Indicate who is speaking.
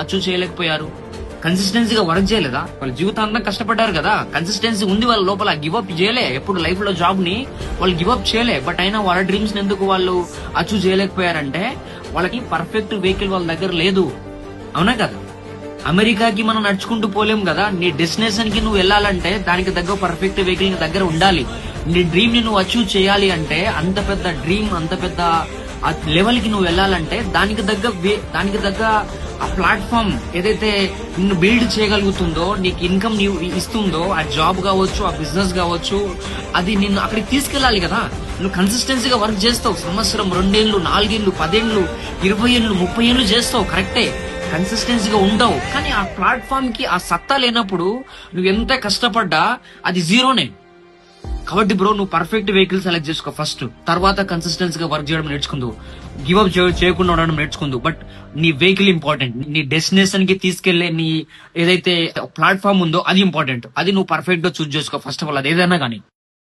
Speaker 1: Achieve చేయలేకపోయారు? కన్సిస్టెన్సీగా work చేయలేదా? వాళ్ళ జీవితాంతం కష్టపడ్డారు కదా, కన్సిస్టెన్సీ ఉంది వాళ్ళ లోపల, గివ్ అప్ చేయలే ఎప్పుడు లైఫ్ లో, జాబ్ ని వాళ్ళు గివ్ అప్ చేయలే. బట్ అయినా వాళ్ళ డ్రీమ్స్ ఎందుకు వాళ్ళు అచీవ్ చేయలేకపోయారంటే వాళ్ళకి పర్ఫెక్ట్ వెహికల్ వాళ్ళ దగ్గర లేదు. అవునా కదా? అమెరికాకి మనం నడుచుకుంటూ పోలేం కదా. నీ డెస్టినేషన్ కి నువ్వు వెళ్ళాలంటే దానికి దగ్గర పర్ఫెక్ట్ వెహికల్ నీ దగ్గర ఉండాలి. నీ డ్రీమ్ ని నువ్వు అచీవ్ చేయాలి అంటే, అంత పెద్ద డ్రీమ్, అంత పెద్ద లెవెల్ కి నువ్వు వెళ్ళాలంటే దానికి దగ్గర ఆ ప్లాట్ఫామ్ ఏదైతే నిన్ను బిల్డ్ చేయగలుగుతుందో, నీకు ఇన్కమ్ ఇస్తుందో, ఆ జాబ్ కావచ్చు, ఆ బిజినెస్ కావచ్చు, అది నిన్ను అక్కడికి తీసుకెళ్లాలి కదా. నువ్వు కన్సిస్టెన్సీగా వర్క్ చేస్తావు, సంవత్సరం, 2 ఏళ్ళు, 4 ఏళ్ళు, 10 ఏళ్ళు, 20 ఏళ్ళు, 30 ఏళ్ళు చేస్తావు, కరెక్టే, కన్సిస్టెన్సీగా ఉండవు. కానీ ఆ ప్లాట్ఫామ్ కి ఆ సత్తా లేనప్పుడు నువ్వు ఎంత కష్టపడ్డా అది జీరోనే. కాబట్టి బ్రో, నువ్వు పర్ఫెక్ట్ వెహికల్ సెలెక్ట్ చేసుకో ఫస్ట్, తర్వాత కన్సిస్టెన్సీగా వర్క్ చేయడం నేర్చుకుందు, గివ్ అప్ చేయకుండా ఉండడం నేర్చుకుందు. బట్ నీ వెహికల్ ఇంపార్టెంట్, నీ డెస్టినేషన్ కి తీసుకెళ్లే నీ ఏదైతే ప్లాట్ఫామ్ ఉందో అది ఇంపార్టెంట్. అది నువ్వు పర్ఫెక్ట్ గా చూస్ చేసుకో ఫస్ట్ ఆఫ్ ఆల్, అది ఏదైనా కానీ.